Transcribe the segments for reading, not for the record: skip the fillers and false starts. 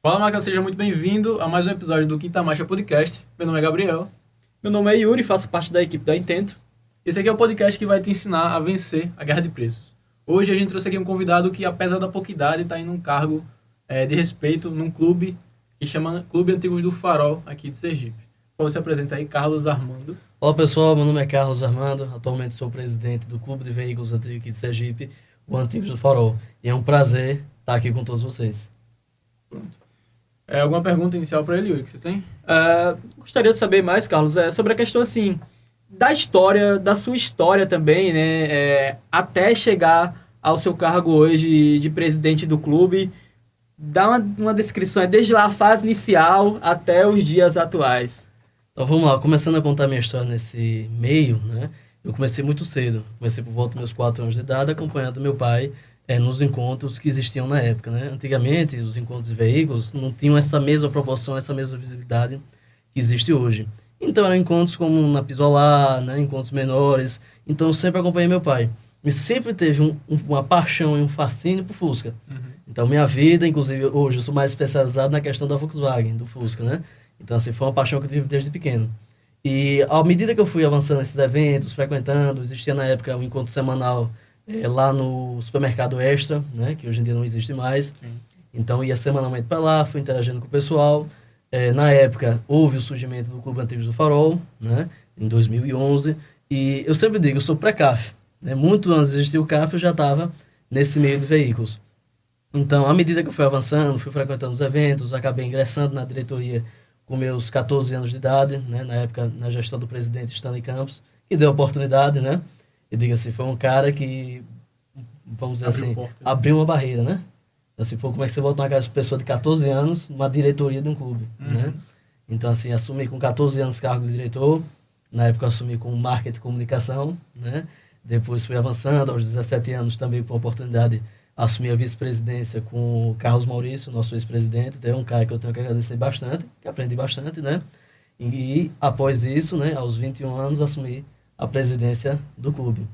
Fala, Marca, seja muito bem-vindo a mais um episódio do Quinta Marcha Podcast. Meu nome é Gabriel. Meu nome é Yuri, faço parte da equipe da Intento. Esse aqui é o podcast que vai te ensinar a vencer a guerra de preços. Hoje a gente trouxe aqui um convidado que, apesar da pouca idade, está em um cargo de respeito num clube que chama Clube Antigos do Farol, aqui de Sergipe. Então, você apresenta aí Carlos Armando. Olá pessoal, meu nome é Carlos Armando, atualmente sou presidente do Clube de Veículos Antigos aqui de Sergipe, o Antigos do Farol. E é um prazer estar aqui com todos vocês. Pronto. Alguma pergunta inicial para ele, Yuri, que você tem? Gostaria de saber mais, Carlos, sobre a questão assim, da história, da sua história também, né? Até chegar ao seu cargo hoje de presidente do clube. Dá uma descrição, desde lá a fase inicial até os dias atuais. Então vamos lá, começando a contar minha história nesse meio, né? Eu comecei muito cedo, comecei por volta dos meus 4 anos de idade, acompanhando meu pai nos encontros que existiam na época, né? Antigamente, os encontros de veículos não tinham essa mesma proporção, essa mesma visibilidade que existe hoje. Então eram encontros como na Pisolar, né? Encontros menores. Então eu sempre acompanhei meu pai. E sempre teve uma paixão e um fascínio por Fusca. Então minha vida, inclusive hoje, eu sou mais especializado na questão da Volkswagen, do Fusca, né? Então assim, foi uma paixão que eu tive desde pequeno. E à medida que eu fui avançando nesses eventos, frequentando, existia na época um encontro semanal lá no supermercado Extra, né, que hoje em dia não existe mais. Sim. Então ia semanalmente para lá, fui interagindo com o pessoal. Na época houve o surgimento do Clube Antigos do Farol, né, em 2011. E eu sempre digo, eu sou pré-CAF. Né, muito antes de existir o CAF, eu já estava nesse meio de veículos. Então, à medida que eu fui avançando, fui frequentando os eventos, acabei ingressando na diretoria com meus 14 anos de idade, né, na época na gestão do presidente Stanley Campos, que deu a oportunidade, né? E diga assim, foi um cara que, vamos dizer Abriu assim, porta, né? abriu uma barreira, né? Assim, pô, como é que você volta uma pessoa de 14 anos numa diretoria de um clube, né? Então, assim, assumi com 14 anos cargo de diretor, na época eu assumi com marketing e comunicação, né? Depois fui avançando, aos 17 anos também com a oportunidade assumi a vice-presidência com o Carlos Maurício, nosso ex-presidente, então é um cara que eu tenho que agradecer bastante, que aprendi bastante, né? E após isso, né, aos 21 anos, assumi a presidência do clube.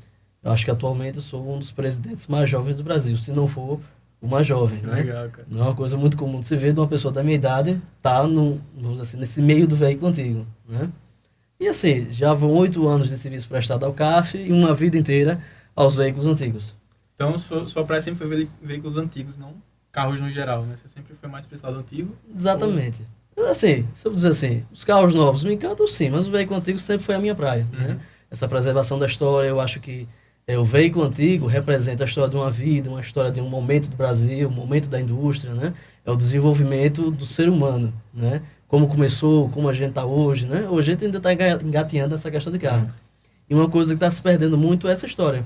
Eu acho que atualmente eu sou um dos presidentes mais jovens do Brasil, se não for o mais jovem, né? Legal, cara. Não é uma coisa muito comum de se ver de uma pessoa da minha idade estar vamos dizer assim, nesse meio do veículo antigo, né? E assim, já vão 8 anos de serviço prestado ao CAF e uma vida inteira aos veículos antigos. Então, sua praia sempre foi veículos antigos, não carros no geral, né? Você sempre foi mais para esse lado antigo. Exatamente. Assim, se eu dizer assim, os carros novos me encantam sim, mas o veículo antigo sempre foi a minha praia, né? Essa preservação da história, eu acho que o veículo antigo representa a história de uma vida, uma história de um momento do Brasil, um momento da indústria, né? É o desenvolvimento do ser humano, né? Como começou, como a gente está hoje, né? Hoje a gente ainda está engatinhando essa questão de carro. E uma coisa que está se perdendo muito é essa história.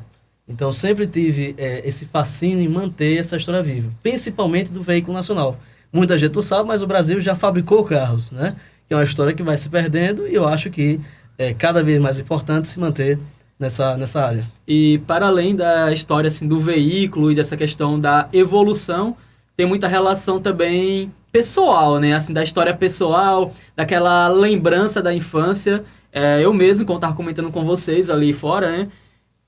Então, sempre tive esse fascínio em manter essa história viva, principalmente do veículo nacional. Muita gente não sabe, mas o Brasil já fabricou carros, né? Que é uma história que vai se perdendo e eu acho que é cada vez mais importante se manter nessa área. E para além da história assim, do veículo e dessa questão da evolução, tem muita relação também pessoal, né? Assim, da história pessoal, daquela lembrança da infância. Eu mesmo, quando estava comentando com vocês ali fora, né?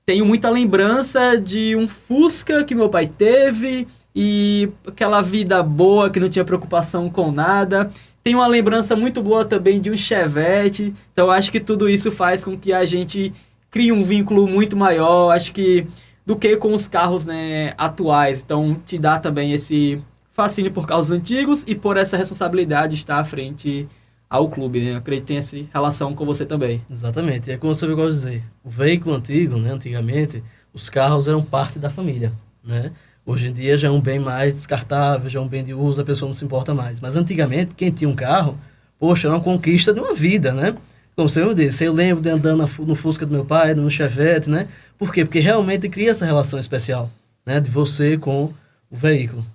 Tenho muita lembrança de um Fusca que meu pai teve e aquela vida boa que não tinha preocupação com nada. Tenho uma lembrança muito boa também de um Chevette. Então acho que tudo isso faz com que a gente crie um vínculo muito maior, acho que do que com os carros, né, atuais. Então te dá também esse fascínio por carros antigos e por essa responsabilidade de estar à frente ao clube, né? Eu acredito que tem essa relação com você também. Exatamente. E é como você gosta de dizer, o veículo antigo, né, antigamente, os carros eram parte da família, né? Hoje em dia já é um bem mais descartável, já é um bem de uso, a pessoa não se importa mais. Mas antigamente, quem tinha um carro, poxa, era uma conquista de uma vida, né? Como você disse, eu lembro de andando no Fusca do meu pai, no Chevette, né? Por quê? Porque realmente cria essa relação especial, né? De você com o veículo.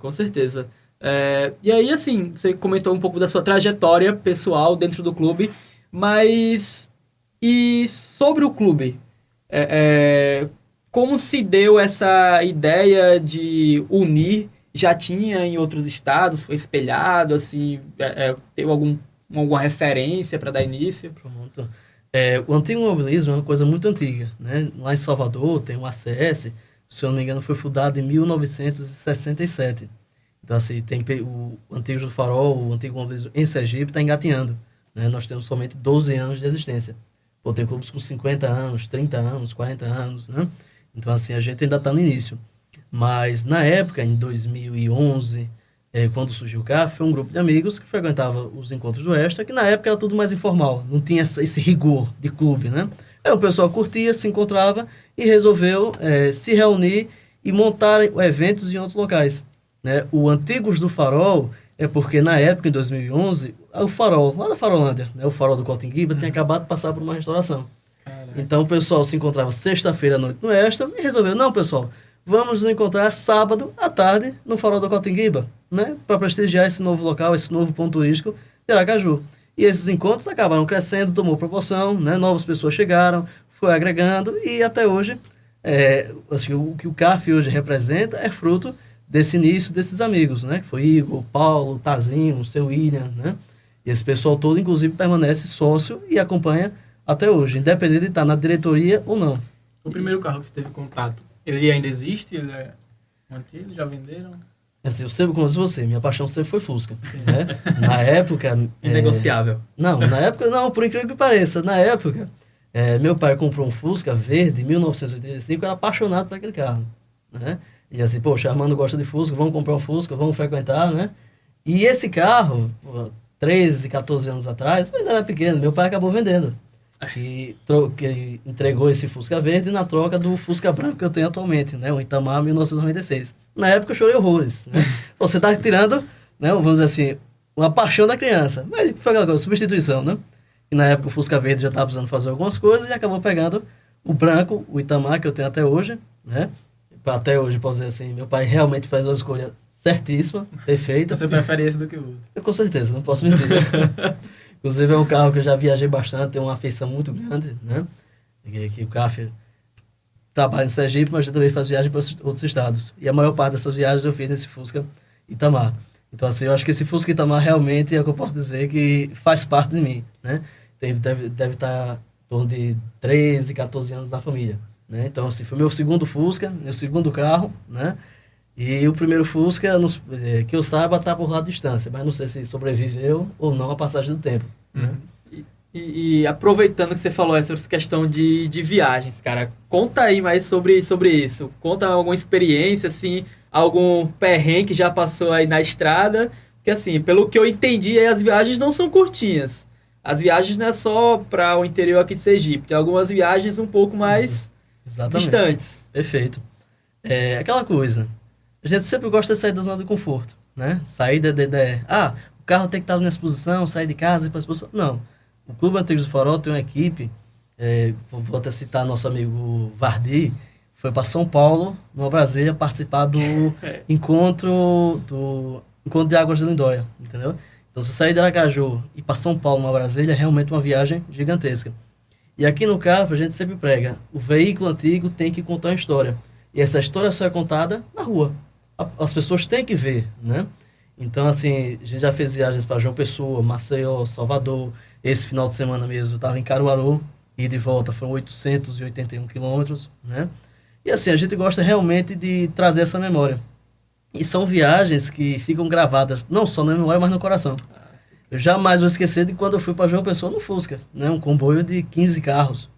Com certeza. E aí, assim, você comentou um pouco da sua trajetória pessoal dentro do clube, mas e sobre o clube? Como se deu essa ideia de unir? Já tinha em outros estados? Foi espelhado? Assim, teve alguma referência para dar início? Pronto. O antigo mobilismo é uma coisa muito antiga, né? Lá em Salvador tem o ACS, se eu não me engano, foi fundado em 1967. Então, assim, o Antigos do Farol, o antigo Mobilismo em Sergipe, está engatinhando. Né? Nós temos somente 12 anos de existência. Pô, tem clubes com 50 anos, 30 anos, 40 anos, né? Então, assim, a gente ainda está no início. Mas, na época, em 2011, quando surgiu o CAF, foi um grupo de amigos que frequentava os encontros do Extra, que na época era tudo mais informal, não tinha esse rigor de clube, né? Aí o pessoal curtia, se encontrava e resolveu se reunir e montar eventos em outros locais. Né? O Antigos do Farol é porque, na época, em 2011, o Farol, lá da Farolândia, né? O Farol do Cotinguiba, tinha acabado de passar por uma restauração. Caraca. Então, o pessoal se encontrava sexta-feira à noite no Extra e resolveu, não, pessoal, vamos nos encontrar sábado à tarde no Farol do Cotinguiba, né? Para prestigiar esse novo local, esse novo ponto turístico de Aracaju. E esses encontros acabaram crescendo, tomou proporção, né? Novas pessoas chegaram, foi agregando e até hoje, assim, o que o CAF hoje representa é fruto desse início desses amigos, né? Que foi Igor, Paulo, Tazinho, o seu William, né? E esse pessoal todo, inclusive, permanece sócio e acompanha até hoje, independente de estar na diretoria ou não. O primeiro carro que você teve contato, ele ainda existe? Ele é antigo? Já venderam? Assim, eu sempre, como eu disse você, minha paixão sempre foi Fusca. Né? Na época... Inegociável. Não, na época, não, por incrível que pareça, na época, meu pai comprou um Fusca verde em 1985, eu era apaixonado por aquele carro. Né? E assim, poxa, Armando gosta de Fusca, vamos comprar um Fusca, vamos frequentar, né? E esse carro, 13, 14 anos atrás, eu ainda era pequeno, meu pai acabou vendendo. Que entregou esse Fusca verde na troca do Fusca branco que eu tenho atualmente, né? O Itamar 1996. Na época eu chorei horrores, né? Você tá tirando, né? Vamos dizer assim, uma paixão da criança. Mas foi aquela coisa, substituição, né? E na época o Fusca verde já estava precisando fazer algumas coisas e acabou pegando o branco, o Itamar, que eu tenho até hoje, né? Até hoje, posso dizer assim, meu pai realmente faz uma escolha certíssima, perfeita. Você prefere esse do que o outro? Eu, com certeza, não posso mentir. Inclusive é um carro que eu já viajei bastante, tenho uma afeição muito grande, né? Que o CAF trabalha em Sergipe, mas também faz viagem para outros estados. E a maior parte dessas viagens eu fiz nesse Fusca Itamar. Então, assim, eu acho que esse Fusca Itamar realmente é o que eu posso dizer que faz parte de mim, né? Deve estar em torno de 13, 14 anos na família, né? Então, assim, foi meu segundo Fusca, meu segundo carro, né? E o primeiro Fusca, que eu saiba, está por lá de distância, mas não sei se sobreviveu ou não a passagem do tempo, né? E aproveitando que você falou essa questão de viagens, cara, conta aí mais sobre isso. Conta alguma experiência, assim, algum perrengue que já passou aí na estrada. Porque, assim, pelo que eu entendi, as viagens não são curtinhas. As viagens não é só para o interior aqui de Sergipe. Tem algumas viagens um pouco mais distantes. Perfeito. É aquela coisa. A gente sempre gosta de sair da zona de conforto, né? Sair o carro tem que estar na exposição, sair de casa e ir para a exposição. Não. O Clube Antigos do Farol tem uma equipe, vou até citar nosso amigo Vardi, foi para São Paulo, numa Brasília, participar do encontro de Águas de Lindóia, entendeu? Então, se sair de Aracaju e ir para São Paulo, numa Brasília, é realmente uma viagem gigantesca. E aqui no CAF, a gente sempre prega, o veículo antigo tem que contar uma história. E essa história só é contada na rua. As pessoas têm que ver, né? Então, assim, a gente já fez viagens para João Pessoa, Maceió, Salvador. Esse final de semana mesmo eu estava em Caruaru e de volta foram 881 quilômetros, né? E assim, a gente gosta realmente de trazer essa memória. E são viagens que ficam gravadas não só na memória, mas no coração. Eu jamais vou esquecer de quando eu fui para João Pessoa no Fusca, né? Um comboio de 15 carros.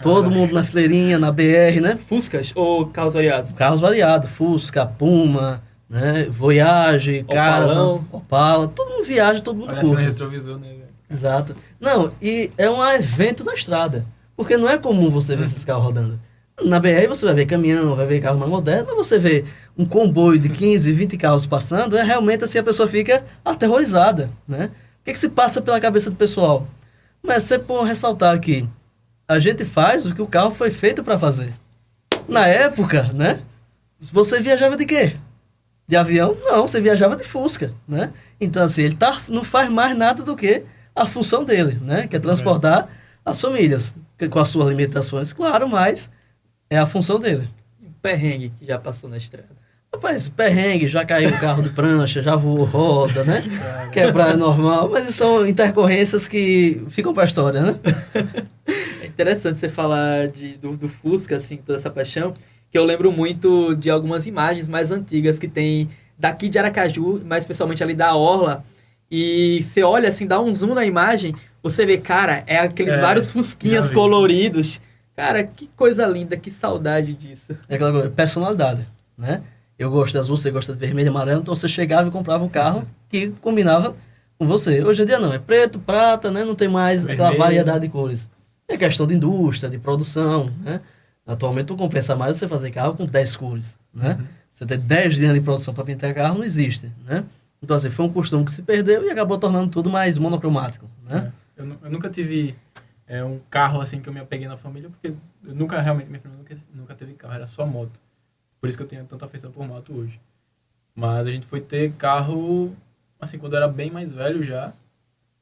Todo mundo na fileirinha, na BR, né? Fuscas ou carros variados? Carros variados, Fusca, Puma, né? Voyage, Caravan, Opala, todo mundo viaja, todo mundo Parece curte. no retrovisor, né? Exato. Não, e é um evento na estrada, porque não é comum você ver esses carros rodando. Na BR você vai ver caminhão, vai ver carro mais moderno, mas você vê um comboio de 15, 20 carros passando, realmente assim a pessoa fica aterrorizada, né? O que se passa pela cabeça do pessoal? Mas é sempre bom ressaltar que a gente faz o que o carro foi feito para fazer. Na época, né? Você viajava de quê? De avião? Não, você viajava de Fusca, né? Então, assim, ele não faz mais nada do que a função dele, né? Que é transportar as famílias. Com as suas limitações, claro, mas é a função dele. Um perrengue que já passou na estrada. Rapaz, perrengue, já caiu o carro de prancha, já voou roda, né? Quebrar é normal, mas são intercorrências que ficam pra história, né? É interessante você falar do Fusca, assim, toda essa paixão, que eu lembro muito de algumas imagens mais antigas que tem daqui de Aracaju, mais especialmente ali da Orla, e você olha assim, dá um zoom na imagem, você vê, cara, é aqueles vários fusquinhas coloridos. Cara, que coisa linda, que saudade disso. É aquela coisa, personalidade, né? Eu gosto de azul, você gosta de vermelho e amarelo, então você chegava e comprava um carro que combinava com você. Hoje em dia não, é preto, prata, né? Não tem mais aquela variedade de cores. É questão de indústria, de produção, né? Atualmente não compensa mais você fazer carro com 10 cores, né? Você ter 10 dias de produção para pintar carro não existe, né? Então, assim, foi um costume que se perdeu e acabou tornando tudo mais monocromático, né? Eu nunca tive um carro, assim, que eu me apeguei na família, porque eu nunca, realmente, minha família nunca teve carro, era só moto. Por isso que eu tenho tanta afeição por moto hoje. Mas a gente foi ter carro, assim, quando eu era bem mais velho já.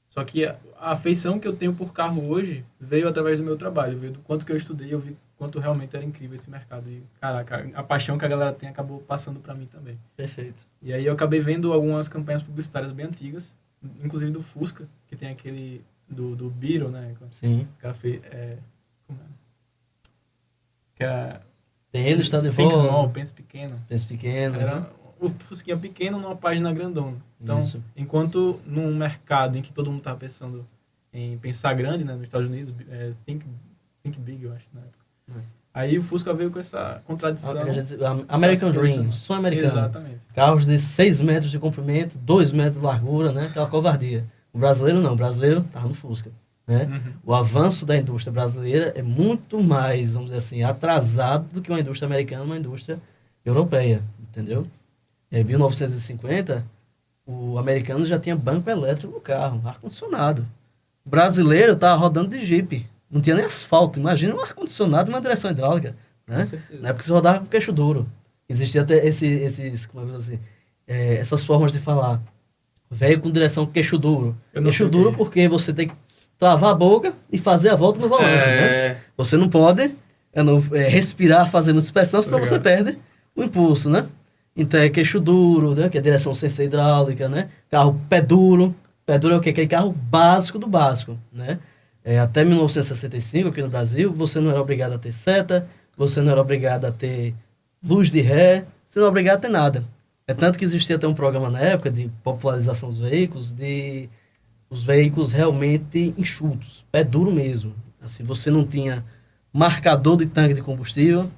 Só que a afeição que eu tenho por carro hoje veio através do meu trabalho, veio do quanto que eu estudei, eu vi quanto realmente era incrível esse mercado. E, caraca, a paixão que a galera tem acabou passando para mim também. Perfeito. E aí eu acabei vendo algumas campanhas publicitárias bem antigas, inclusive do Fusca, que tem aquele do Beetle, né? Sim. O cara fez... como é? Que era... Tem ele, está de Think volta. Small, pense pequeno. Pense pequeno. Era o Fusquinha pequeno numa página grandona. Então, Isso. enquanto num mercado em que todo mundo estava pensando em pensar grande, né? Nos Estados Unidos, think Big, eu acho, na época. Aí o Fusca veio com essa contradição. American Dream, sonho americano. Exatamente. Carros de 6 metros de comprimento, 2 metros de largura, né? Aquela covardia. O brasileiro não, o brasileiro tá no Fusca, né? O avanço da indústria brasileira é muito mais, vamos dizer assim, atrasado do que uma indústria americana, uma indústria europeia, entendeu? Em 1950, o americano já tinha banco elétrico no carro, ar-condicionado. O brasileiro tava rodando de Jeep. Não tinha nem asfalto. Imagina um ar-condicionado e uma direção hidráulica, né? Com certeza. Na época você rodava com queixo duro. Existia até como é que eu vou dizer assim, essas formas de falar. Veio com direção queixo duro. Queixo duro porque você tem que travar a boca e fazer a volta no volante, né? Você não pode respirar fazendo inspeção, senão você perde o impulso, né? Então é queixo duro, né? Que é direção sem ser hidráulica, né? Carro pé duro. Pé duro é o quê? Aquele carro básico do básico, né? Até 1965, aqui no Brasil, você não era obrigado a ter seta, você não era obrigado a ter luz de ré, você não era obrigado a ter nada. É tanto que existia até um programa na época de popularização dos veículos, de os veículos realmente enxutos, pé duro mesmo. Assim, você não tinha marcador de tanque de combustível,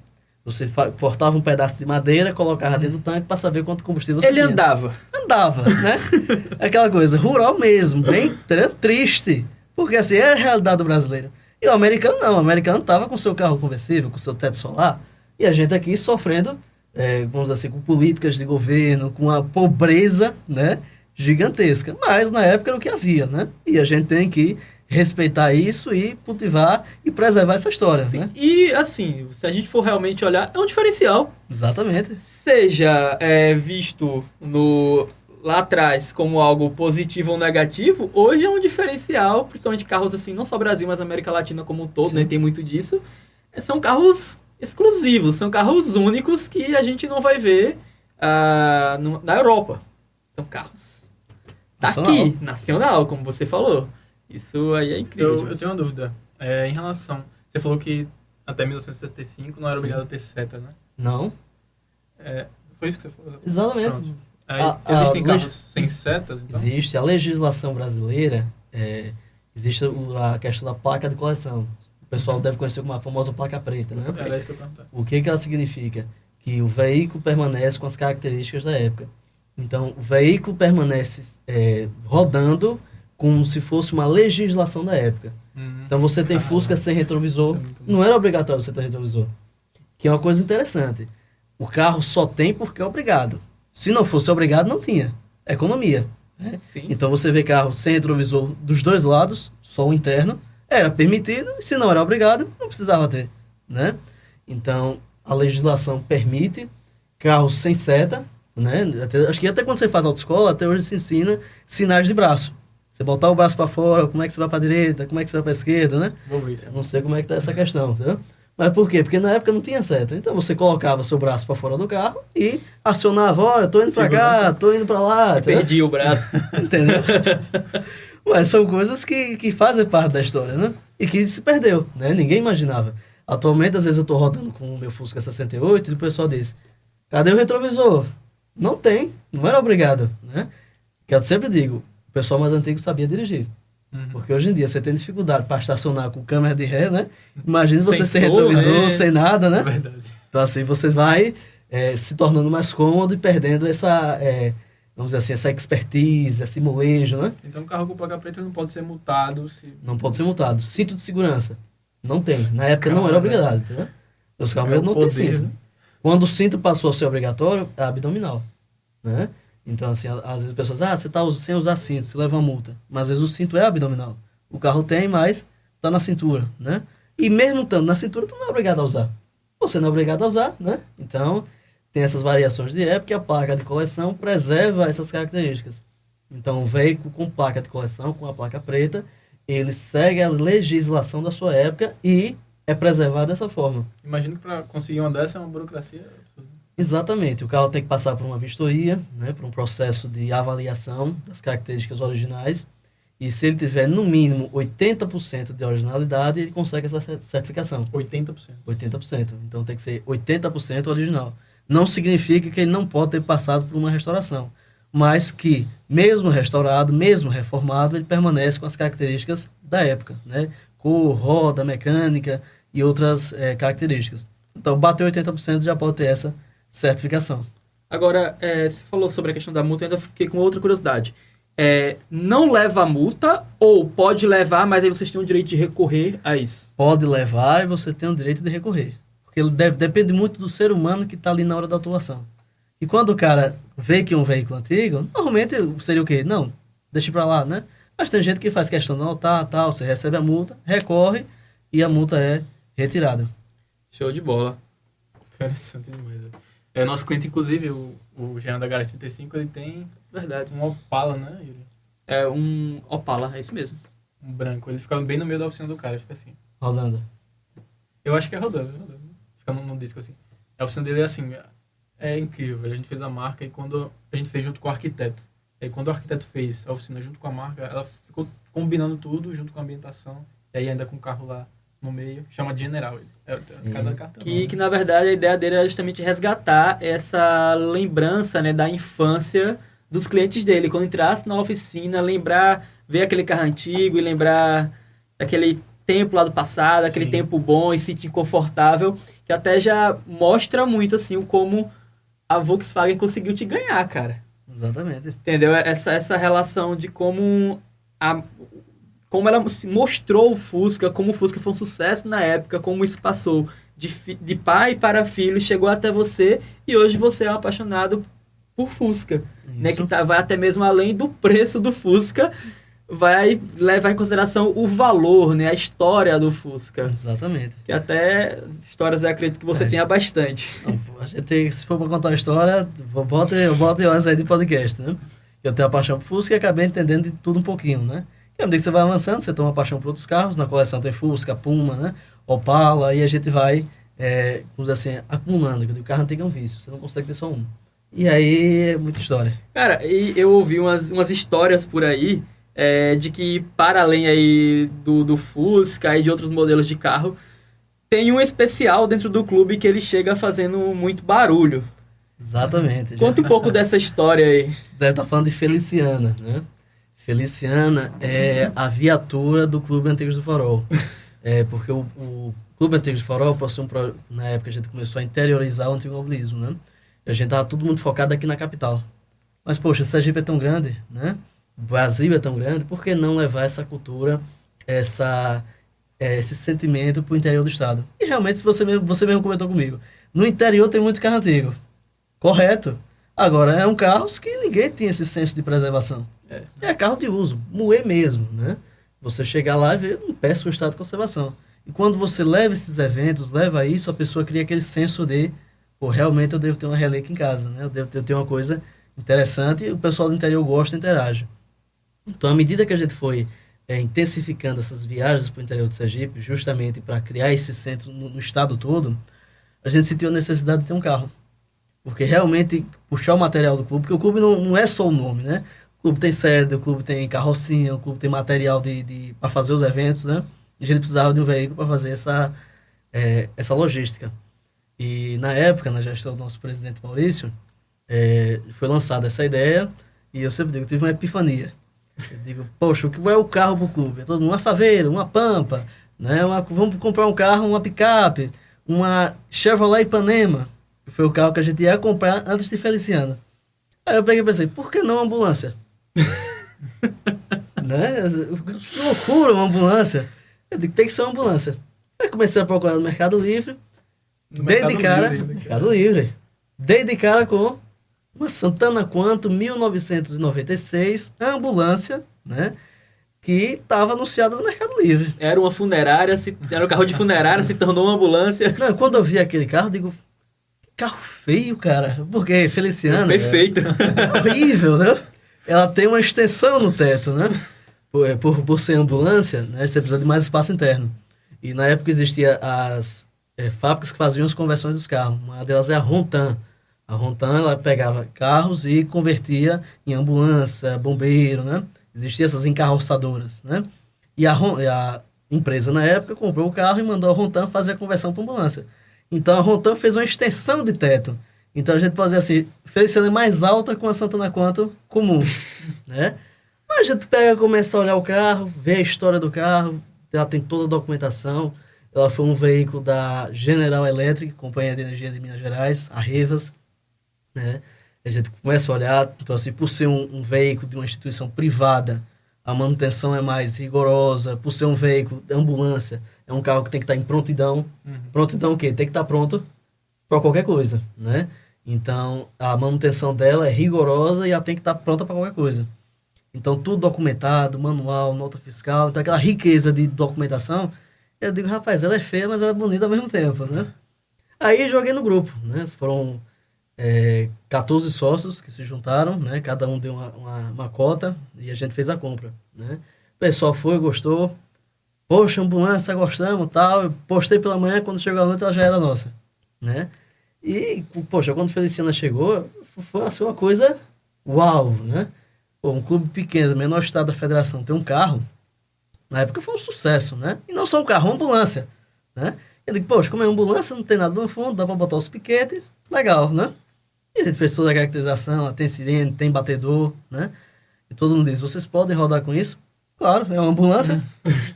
você cortava um pedaço de madeira, colocava dentro do tanque para saber quanto combustível você tinha. Ele andava. Andava, né? Aquela coisa rural mesmo, bem triste. Porque assim, é a realidade do brasileiro. E o americano não. O americano estava com seu carro conversível, com seu teto solar. E a gente aqui sofrendo, vamos dizer assim, com políticas de governo, com a pobreza, né, gigantesca. Mas na época era o que havia, né? E a gente tem que respeitar isso e cultivar e preservar essa história, né? E assim, se a gente for realmente olhar, é um diferencial. Exatamente. Seja visto lá atrás como algo positivo ou negativo, hoje é um diferencial, principalmente carros assim, não só Brasil, mas América Latina como um todo, né, tem muito disso. São carros exclusivos, são carros únicos que a gente não vai ver na Europa. São carros daqui, nacional, como você falou. Isso aí é incrível. Eu tenho uma dúvida. Em relação... Você falou que até 1965 não era obrigado a ter seta, né? Não. Foi isso que você falou? Exatamente. Pronto. Existem carros sem setas? Então? Existe. A legislação brasileira, existe a questão da placa de coleção. O pessoal deve conhecer como a famosa placa preta, né? Era isso que eu perguntei. O que ela significa? Que o veículo permanece com as características da época. Então, o veículo permanece rodando como se fosse uma legislação da época. Então, você tem Fusca sem retrovisor. Não era obrigatório você ter retrovisor. Que é uma coisa interessante. O carro só tem porque é obrigado. Se não fosse obrigado, não tinha. Economia. Né? Sim. Então, você vê carro sem retrovisor dos dois lados, só o interno, era permitido, e se não era obrigado, não precisava ter. Né? Então, a legislação permite carros sem seta, né? Acho que até quando você faz autoescola, até hoje se ensina sinais de braço. Você botar o braço para fora, como é que você vai para a direita, como é que você vai para a esquerda, né? Vou ver isso. Eu não sei como é que tá essa questão, entendeu? Mas por quê? Porque na época não tinha seta. Então você colocava seu braço para fora do carro e acionava, ó, eu tô indo para cá, tô indo para lá. Perdi o braço. Entendeu? Mas são coisas que fazem parte da história, né? E que se perdeu, né? Ninguém imaginava. Atualmente, às vezes eu tô rodando com o meu Fusca 68 e o pessoal diz, cadê o retrovisor? Não tem, não era obrigado, né? Que eu sempre digo, o pessoal mais antigo sabia dirigir. Porque hoje em dia você tem dificuldade para estacionar com câmera de ré, né? Imagina você sem Sensor, retrovisor, sem nada, né? É verdade. Então assim, você vai se tornando mais cômodo e perdendo essa, vamos dizer assim, essa expertise, esse molejo, né? Então, carro com placa preta não pode ser multado se... Não pode ser multado. Cinto de segurança, não tem. Na época não era Cara, obrigado, entendeu? Os carros é o não tem poder, cinto. né? Quando o cinto passou a ser obrigatório, é abdominal, né? Então, assim, às vezes as pessoas, você está sem usar cinto, você leva uma multa. Mas às vezes o cinto é abdominal. O carro tem, mas está na cintura, né? E mesmo estando na cintura, tu não é obrigado a usar. Você não é obrigado a usar, né? Então, tem essas variações de época e a placa de coleção preserva essas características. Então, o veículo com placa de coleção, com a placa preta, ele segue a legislação da sua época e é preservado dessa forma. Imagino que para conseguir uma dessa é uma burocracia absurda. Exatamente. O carro tem que passar por uma vistoria, né, por um processo de avaliação das características originais. E se ele tiver, no mínimo, 80% de originalidade, ele consegue essa certificação. 80%. 80%. Então tem que ser 80% original. Não significa que ele não pode ter passado por uma restauração. Mas que, mesmo restaurado, mesmo reformado, ele permanece com as características da época, né? Cor, roda, mecânica e outras características. Então, bateu 80% já pode ter essa certificação. Agora, você falou sobre a questão da multa, eu ainda fiquei com outra curiosidade. Não leva a multa ou pode levar, mas aí vocês têm o direito de recorrer a isso? Pode levar e você tem o direito de recorrer. Porque ele depende muito do ser humano que está ali na hora da atuação. E quando o cara vê que é um veículo antigo, normalmente seria o quê? Não, deixa pra lá, né? Mas tem gente que faz questão de anotar, tal, você recebe a multa, recorre e a multa é retirada. Show de bola. Interessante demais. Nosso cliente, inclusive, o Jean da Garage 35, ele tem Verdade. um Opala, né, Yuri? É um Opala, é isso mesmo. Um branco. Ele fica bem no meio da oficina do cara, fica assim. Rodando. Eu acho que é rodando. Fica num disco assim. A oficina dele é assim, é incrível. A gente fez a marca e quando a gente fez junto com o arquiteto. E aí quando o arquiteto fez a oficina junto com a marca, ela ficou combinando tudo junto com a ambientação. E aí ainda com o carro lá no meio, chama de General. Cada cartão. Que na verdade a ideia dele era justamente resgatar essa lembrança, né, da infância dos clientes dele. Quando entrasse na oficina, lembrar, ver aquele carro antigo e lembrar daquele tempo lá do passado, aquele Sim. tempo bom e se sentir confortável, que até já mostra muito assim o como a Volkswagen conseguiu te ganhar, cara. Exatamente. Entendeu? Essa relação de como ela se mostrou o Fusca, como o Fusca foi um sucesso na época, como isso passou de pai para filho, chegou até você e hoje você é um apaixonado por Fusca, né? Que vai até mesmo além do preço do Fusca, vai levar em consideração o valor, né? A história do Fusca. Exatamente. Que até histórias eu acredito que você tenha bastante. Não, a gente, se for para contar a história, bota horas aí de podcast, né? Eu tenho a paixão por Fusca e acabei entendendo de tudo um pouquinho, né? E à medida que você vai avançando, você tem uma paixão por outros carros, na coleção tem Fusca, Puma, né? Opala, e a gente vai, vamos dizer assim, acumulando, que o carro antigo é um vício, você não consegue ter só um. E aí, é muita história. Cara, e eu ouvi umas histórias por aí, de que para além aí do Fusca e de outros modelos de carro, tem um especial dentro do clube que ele chega fazendo muito barulho. Exatamente. Conta um pouco dessa história aí. Você deve estar falando de Feliciana, né? Feliciana é a viatura do Clube Antigos do Farol. Porque o Clube Antigos do Farol passou na época a gente começou a interiorizar o automobilismo, né? E a gente estava tudo muito focado aqui na capital. Mas, poxa, Sergipe é tão grande, né? O Brasil é tão grande, por que não levar essa cultura, esse sentimento para o interior do estado? E realmente, você mesmo comentou comigo, no interior tem muito carro antigo. Correto. Agora, é um carro que ninguém tinha esse senso de preservação. É carro de uso, moer mesmo, né? Você chegar lá e ver um péssimo estado de conservação. E quando você leva esses eventos, leva isso, a pessoa cria aquele senso de, pô, realmente eu devo ter uma relíquia em casa, né? Eu devo ter uma coisa interessante e o pessoal do interior gosta e interage. Então, à medida que a gente foi intensificando essas viagens para o interior de Sergipe, justamente para criar esse centro no estado todo, a gente sentiu a necessidade de ter um carro. Porque realmente puxar o material do clube, porque o clube não é só o nome, né? O clube tem sede, o clube tem carrocinha, o clube tem material para fazer os eventos, né? E a gente precisava de um veículo para fazer essa logística. E na época, na gestão do nosso presidente Maurício, foi lançada essa ideia, e eu sempre digo, tive uma epifania. Eu digo, poxa, o que é o carro pro clube? É todo mundo, uma Saveiro, uma Pampa, né? Vamos comprar um carro, uma picape, uma Chevrolet Ipanema, que foi o carro que a gente ia comprar antes de Feliciano. Aí eu peguei e pensei, por que não uma ambulância? Né? Que loucura uma ambulância. Eu digo, tem que ser uma ambulância. Aí comecei a procurar no Mercado Livre, dei de cara, Mercado Livre, dei de cara com uma Santana Quanto 1996, ambulância, né? Que estava anunciada no Mercado Livre. Era uma funerária, era um carro de funerária, se tornou uma ambulância. Não, quando eu vi aquele carro, eu digo, que carro feio, cara. Porque Feliciano... Perfeito. É horrível, né? Ela tem uma extensão no teto, né? Por ser ambulância, né? Você precisa de mais espaço interno. E na época existia as fábricas que faziam as conversões dos carros. Uma delas é a Rontan. A Rontan, ela pegava carros e convertia em ambulância, bombeiro, né? Existiam essas encarroçadoras, né? E a empresa, na época, comprou o carro e mandou a Rontan fazer a conversão para ambulância. Então, a Rontan fez uma extensão de teto. Então, a gente pode dizer assim, Feliciano é mais alta que uma Santana Quanto comum, né? Mas a gente pega, começa a olhar o carro, vê a história do carro, ela tem toda a documentação. Ela foi um veículo da General Electric, Companhia de Energia de Minas Gerais, a Revas, né? A gente começa a olhar, então assim, por ser um veículo de uma instituição privada, a manutenção é mais rigorosa. Por ser um veículo de ambulância, é um carro que tem que estar em prontidão. Prontidão o quê? Tem que estar pronto para qualquer coisa, né? Então, a manutenção dela é rigorosa e ela tem que estar pronta para qualquer coisa. Então, tudo documentado, manual, nota fiscal, então aquela riqueza de documentação. Eu digo, rapaz, ela é feia, mas ela é bonita ao mesmo tempo, né? Aí joguei no grupo, né? Foram 14 sócios que se juntaram, né? Cada um deu uma cota e a gente fez a compra, né? O pessoal foi, gostou. Poxa, ambulância, gostamos, tal. Eu postei pela manhã, quando chegou a noite ela já era nossa, né? E, poxa, quando Feliciana chegou, foi assim, uma coisa uau, né? Pô, um clube pequeno, menor estado da federação, tem um carro. Na época foi um sucesso, né? E não só um carro, uma ambulância, né? Eu digo, poxa, como é ambulância, não tem nada no fundo, dá pra botar os piquetes, legal, né? E a gente fez toda a caracterização, ela tem sirene, tem batedor, né? E todo mundo diz, vocês podem rodar com isso? Claro, é uma ambulância,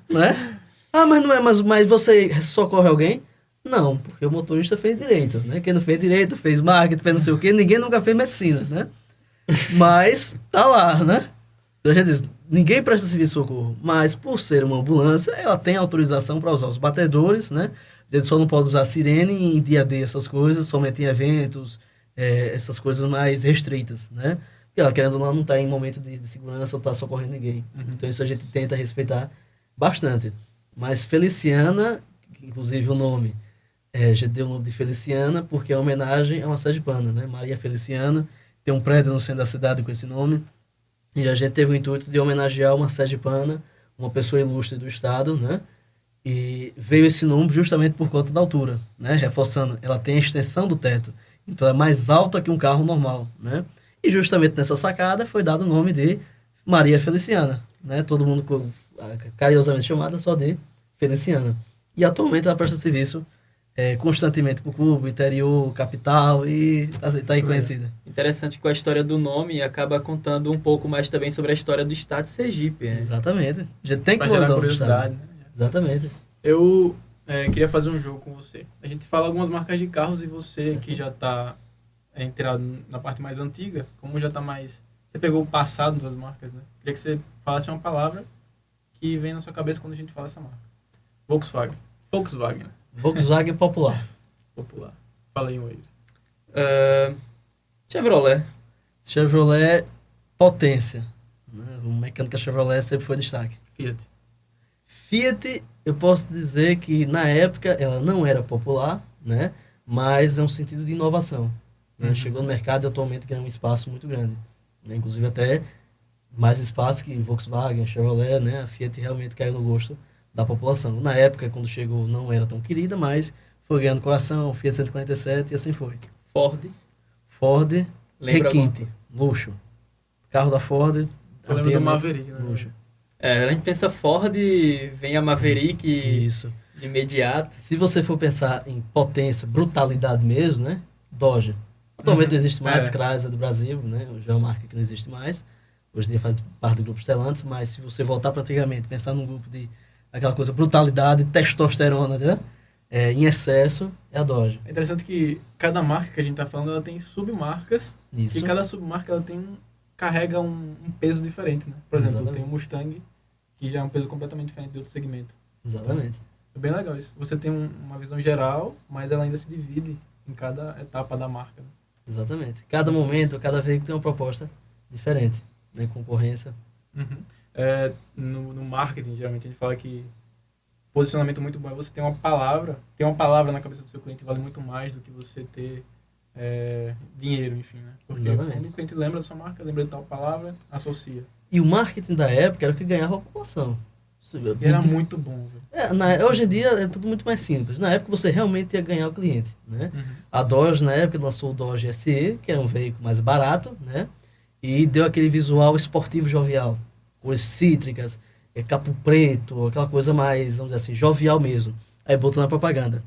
né? Ah, mas não é, mas você socorre alguém? Não, porque o motorista fez direito, né? Quem não fez direito, fez marketing, fez não sei o quê, ninguém nunca fez medicina, né? Mas tá lá, né? Então a gente diz, ninguém presta serviço de socorro, mas por ser uma ambulância, ela tem autorização para usar os batedores, né? A gente só não pode usar sirene em dia D, essas coisas, somente em eventos, essas coisas mais restritas, né? Porque ela, querendo ou não, não está em momento de segurança ou está socorrendo ninguém. Então isso a gente tenta respeitar bastante. Mas Feliciana, inclusive o nome, a gente deu o nome de Feliciana porque é homenagem a uma sergipana, né? Maria Feliciana, tem um prédio no centro da cidade com esse nome. E a gente teve o intuito de homenagear uma sergipana, uma pessoa ilustre do estado, né? E veio esse nome justamente por conta da altura, né? Reforçando, ela tem a extensão do teto. Então é mais alta que um carro normal, né? E justamente nessa sacada foi dado o nome de Maria Feliciana, né? Todo mundo carinhosamente chamada só de Feliciana. E atualmente ela presta serviço constantemente para o clube, interior, capital, e está aí conhecida. Interessante que a história do nome acaba contando um pouco mais também sobre a história do estado de Sergipe. Né? Exatamente. A gente tem que Pra gerar valorizar o curiosidade, estado. né? Exatamente. Eu queria fazer um jogo com você. A gente fala algumas marcas de carros e você, que já está inteirado na parte mais antiga, como já está mais... Você pegou o passado das marcas, né? Queria que você falasse uma palavra que vem na sua cabeça quando a gente fala essa marca. Volkswagen. Volkswagen, né? Volkswagen popular. Popular. Fala aí um aí. Chevrolet. Chevrolet potência. Né? O mecânica Chevrolet sempre foi destaque. Fiat. Fiat, eu posso dizer que na época ela não era popular, né? Mas é um sentido de inovação. Né? Chegou no mercado e atualmente ganha um espaço muito grande. Né? Inclusive até mais espaço que Volkswagen, Chevrolet, né? A Fiat realmente caiu no gosto da população. Na época, quando chegou, não era tão querida, mas foi ganhando coração, Fiat 147 e assim foi. Ford, Lembra requinte, luxo. Carro da Ford. Você lembra do Maverick, né? Luxo. A gente pensa Ford, vem a Maverick Isso. de imediato. Se você for pensar em potência, brutalidade mesmo, né? Dodge. Atualmente não existe mais, É. Crasa do Brasil, né? Hoje é uma marca que não existe mais. Hoje em dia faz parte do grupo Stellantis, mas se você voltar para antigamente, pensar num grupo de aquela coisa, brutalidade, testosterona, né? Em excesso, é a Dodge. É interessante que cada marca que a gente tá falando, ela tem submarcas, Isso. e cada submarca ela carrega um peso diferente, né? Por exemplo, Exatamente. tem o Mustang, que já é um peso completamente diferente de outro segmento. Exatamente. É bem legal isso. Você tem uma visão geral, mas ela ainda se divide em cada etapa da marca, né? Exatamente. Cada momento, cada veículo tem uma proposta diferente, né? Concorrência. Uhum. No marketing, geralmente a gente fala que posicionamento muito bom é você ter uma palavra na cabeça do seu cliente vale muito mais do que você ter dinheiro, enfim, né? Porque Exatamente. quando o cliente lembra da sua marca, lembra de tal palavra, associa. E o marketing da época era o que ganhava a população. E era muito bom, velho. Hoje em dia é tudo muito mais simples. Na época você realmente ia ganhar o cliente, né? Uhum. A Dodge, na época, lançou o Dodge SE, que era um veículo mais barato, né? E deu aquele visual esportivo jovial. Cores cítricas, capô preto, aquela coisa mais, vamos dizer assim, jovial mesmo. Aí botou na propaganda.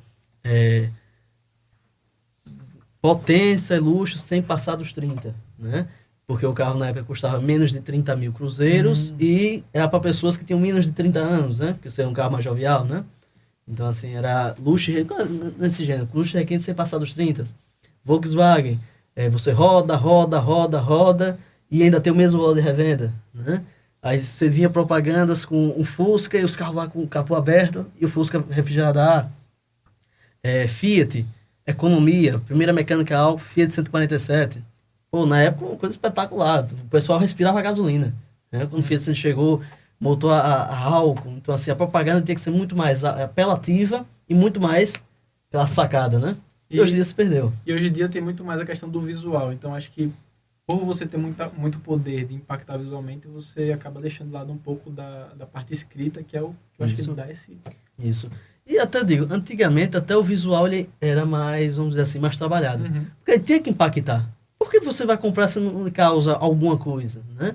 Potência e luxo sem passar dos 30, né? Porque o carro na época custava menos de 30 mil cruzeiros e era para pessoas que tinham menos de 30 anos, né? Porque você é um carro mais jovial, né? Então, assim, era luxo nesse gênero. Luxo e requinte sem passar dos 30. Volkswagen, você roda e ainda tem o mesmo valor de revenda, né? Aí você via propagandas com um Fusca e os carros lá com o capô aberto e o Fusca refrigerado a ar. Fiat, economia, primeira mecânica Alfa, Fiat 147. Pô, na época, uma coisa espetacular. O pessoal respirava gasolina, né? Quando o Fiat chegou, montou a álcool. Então, assim, a propaganda tinha que ser muito mais apelativa e muito mais pela sacada, né? E hoje em dia se perdeu. E hoje em dia tem muito mais a questão do visual. Então, acho que por você ter muito poder de impactar visualmente, você acaba deixando de lado um pouco da parte escrita, que é o que eu acho que Isso. dá esse... Isso. E até digo, antigamente até o visual ele era mais, vamos dizer assim, mais trabalhado. Uhum. Porque ele tinha que impactar. Por que você vai comprar se não causa alguma coisa, né?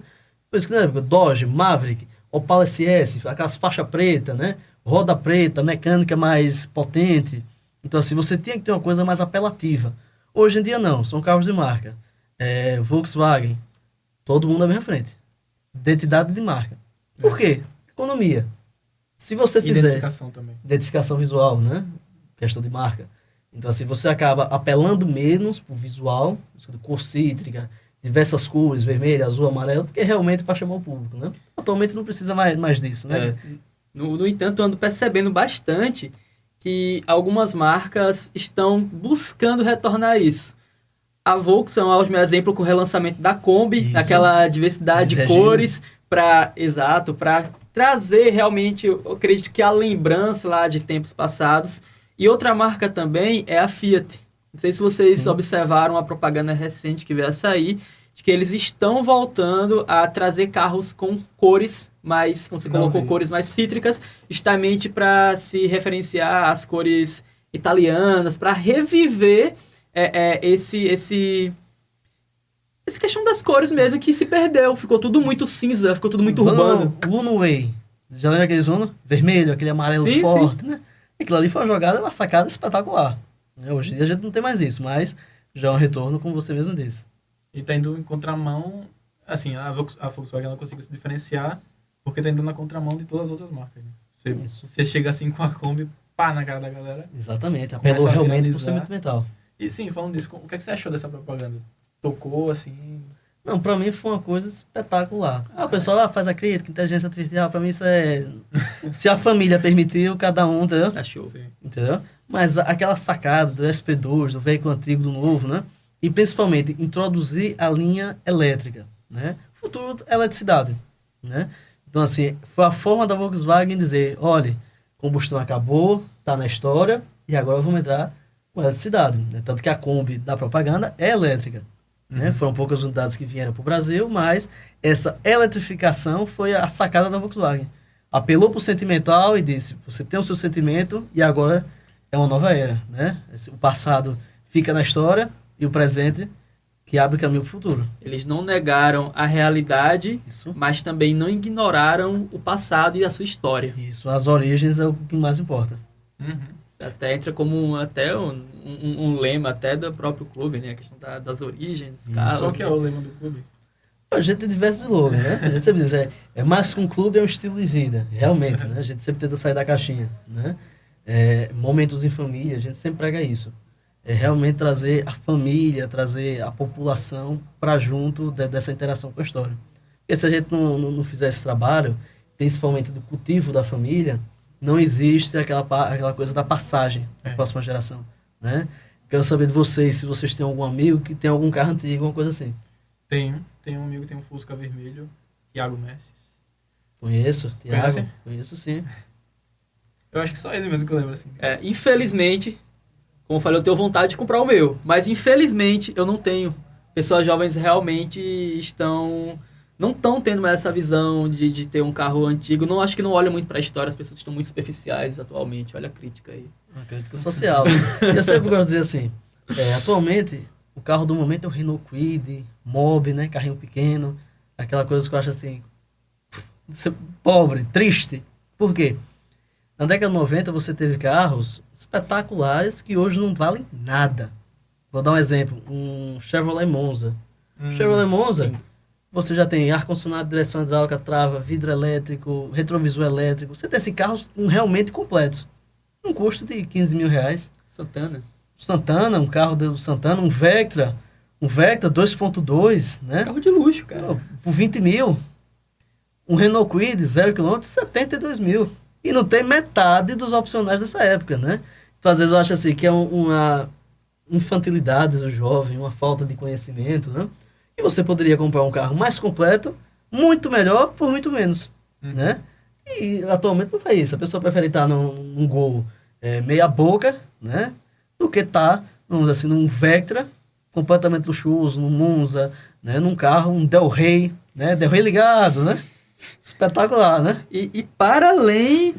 Por isso que na época, Dodge, Maverick, Opala SS, aquelas faixas pretas, né? Roda preta, mecânica mais potente. Então, assim, você tinha que ter uma coisa mais apelativa. Hoje em dia, não. São carros de marca. Volkswagen, todo mundo na mesma frente. Identidade de marca. Por quê? Economia. Se você fizer... Identificação também. Identificação visual, né? Questão de marca. Então, assim, você acaba apelando menos pro visual, cor cítrica, diversas cores, vermelho, azul, amarelo, porque realmente para chamar o público, né? Atualmente não precisa mais disso, né? No entanto, eu ando percebendo bastante que algumas marcas estão buscando retornar isso. A Volkswagen é um ótimo exemplo com o relançamento da Kombi, Isso. aquela diversidade de Regina. cores, para trazer realmente, eu acredito que a lembrança lá de tempos passados. E outra marca também é a Fiat. Não sei se vocês Sim. observaram a propaganda recente que veio a sair, de que eles estão voltando a trazer carros com cores mais, como você colocou, cores mais cítricas, justamente para se referenciar às cores italianas, para reviver essa questão das cores mesmo, que se perdeu. Ficou tudo muito cinza, ficou tudo muito urbano. Uno Way. Já lembra aqueles Uno? Vermelho, aquele amarelo Sim, forte, né? Aquilo ali foi uma jogada, uma sacada espetacular. Hoje em dia a gente não tem mais isso, mas já é um retorno, como você mesmo disse. E tá indo em contramão, assim, a Volkswagen não conseguiu se diferenciar porque tá indo na contramão de todas as outras marcas, né? Você chega assim com a Kombi, pá, na cara da galera. Exatamente, Começa apelou a realmente pro viralizar. segmento mental. E sim, falando disso, o que você achou dessa propaganda? Tocou, assim... Não, pra mim foi uma coisa espetacular. O pessoal faz a crítica, inteligência artificial, pra mim isso é... Se a família permitiu, cada um, entendeu? Tá show. Sim. Entendeu? Mas aquela sacada do SP2, do veículo antigo, do novo, né? E principalmente introduzir a linha elétrica, né? Futuro eletricidade, né? Então, assim, foi a forma da Volkswagen dizer, olha, combustão acabou, tá na história, e agora vamos entrar com eletricidade, né? Tanto que a Kombi da propaganda é elétrica, né? Foram poucas unidades que vieram para o Brasil, mas essa eletrificação foi a sacada da Volkswagen. Apelou para o sentimental e disse, você tem o seu sentimento e agora é uma nova era, né? O passado fica na história e o presente que abre caminho para o futuro. Eles não negaram a realidade, Isso. mas também não ignoraram o passado e a sua história. Isso, as origens é o que mais importa. Uhum. Até entra como até um lema até do próprio clube, né? A questão das origens, dos carros. Só que é o lema do clube. A gente tem diversos logos, né? A gente sempre diz, é mais que um clube, é um estilo de vida. Realmente, né? A gente sempre tenta sair da caixinha, né? Momentos em família, a gente sempre prega isso. É realmente trazer a família, trazer a população para junto dessa interação com a história. Porque se a gente não fizer esse trabalho, principalmente do cultivo da família, não existe aquela coisa da passagem para a próxima geração, né? Quero saber de vocês, se vocês têm algum amigo que tem algum carro antigo, alguma coisa assim. Tem um amigo que tem um Fusca vermelho, Thiago Messi. Conheço, Thiago. Conhece? Conheço, sim. Eu acho que só ele mesmo que eu lembro, assim. Infelizmente, como eu falei, eu tenho vontade de comprar o meu. Mas infelizmente eu não tenho. Pessoas jovens realmente não estão tendo mais essa visão de ter um carro antigo. Não, acho que não olham muito para a história, as pessoas estão muito superficiais atualmente. Olha a crítica aí. Uma crítica social. Eu sempre gosto de dizer assim, atualmente, o carro do momento é o Renault Kwid, Mob, né? Carrinho pequeno. Aquela coisa que eu acho assim, pobre, triste. Por quê? Na década de 90 você teve carros espetaculares que hoje não valem nada. Vou dar um exemplo, um Chevrolet Monza. Chevrolet Monza, você já tem ar-condicionado, direção hidráulica, trava, vidro elétrico, retrovisor elétrico. Você tem esses carros realmente completos. Um custo de 15 mil reais. Santana, um carro do Santana, um Vectra 2.2, né? Carro de luxo, cara. Por 20 mil. Um Renault Kwid, 0 km, 72 mil. E não tem metade dos opcionais dessa época, né? Então, às vezes, eu acho assim que é uma infantilidade do jovem, uma falta de conhecimento, né? E você poderia comprar um carro mais completo, muito melhor, por muito menos, né? E atualmente não é isso. A pessoa prefere estar num Gol meia boca, né? Do que estar, vamos dizer assim, num Vectra completamente luxuoso, num Monza, né? Num carro, um Del Rey, né? Del Rey ligado, né? Espetacular, né? E para além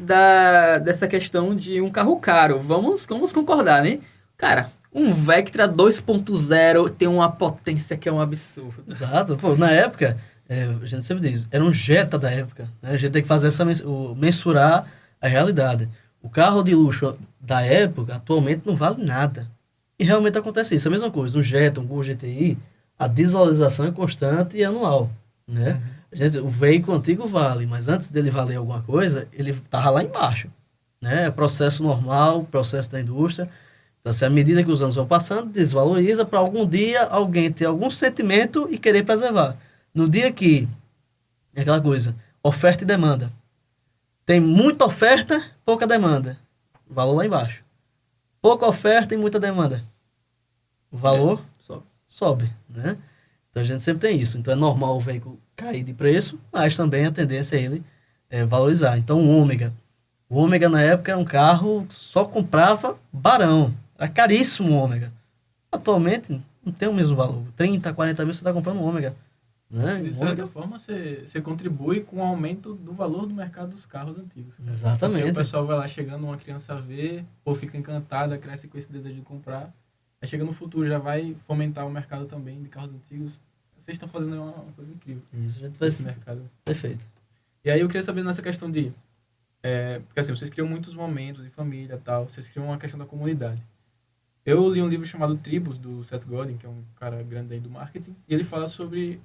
dessa questão de um carro caro, vamos concordar, né? Cara, um Vectra 2.0 tem uma potência que é um absurdo. Exato. Pô, na época, a gente sempre diz, era um Jetta da época, né? A gente tem que fazer mensurar a realidade. O carro de luxo da época, atualmente, não vale nada. E realmente acontece isso. A mesma coisa, um Jetta, um Gol GTI, a desvalorização é constante e anual, né? Gente, o veículo antigo vale, mas antes dele valer alguma coisa, ele estava lá embaixo, né? É processo normal, processo da indústria. Então, assim, à medida que os anos vão passando, desvaloriza para algum dia alguém ter algum sentimento e querer preservar. No dia que, é aquela coisa, oferta e demanda. Tem muita oferta, pouca demanda. O valor lá embaixo. Pouca oferta e muita demanda. O valor sobe, né? Então, a gente sempre tem isso. Então, é normal o veículo cair de preço, mas também a tendência é ele valorizar. Então, o Ômega na época era um carro que só comprava barão. Era caríssimo o Ômega. Atualmente, não tem o mesmo valor. 30, 40 mil você está comprando um Ômega. Né? De certa forma, você contribui com o aumento do valor do mercado dos carros antigos. Exatamente. Porque o pessoal vai lá chegando, uma criança vê, ou fica encantada, cresce com esse desejo de comprar. Aí chega no futuro, já vai fomentar o mercado também de carros antigos. Vocês estão fazendo uma coisa incrível. Isso, a gente vai esse mercado. Perfeito. E aí eu queria saber nessa questão de... porque assim, vocês criam muitos momentos em família e tal. Vocês criam uma questão da comunidade. Eu li um livro chamado Tribos, do Seth Godin, que é um cara grande aí do marketing. E ele fala sobre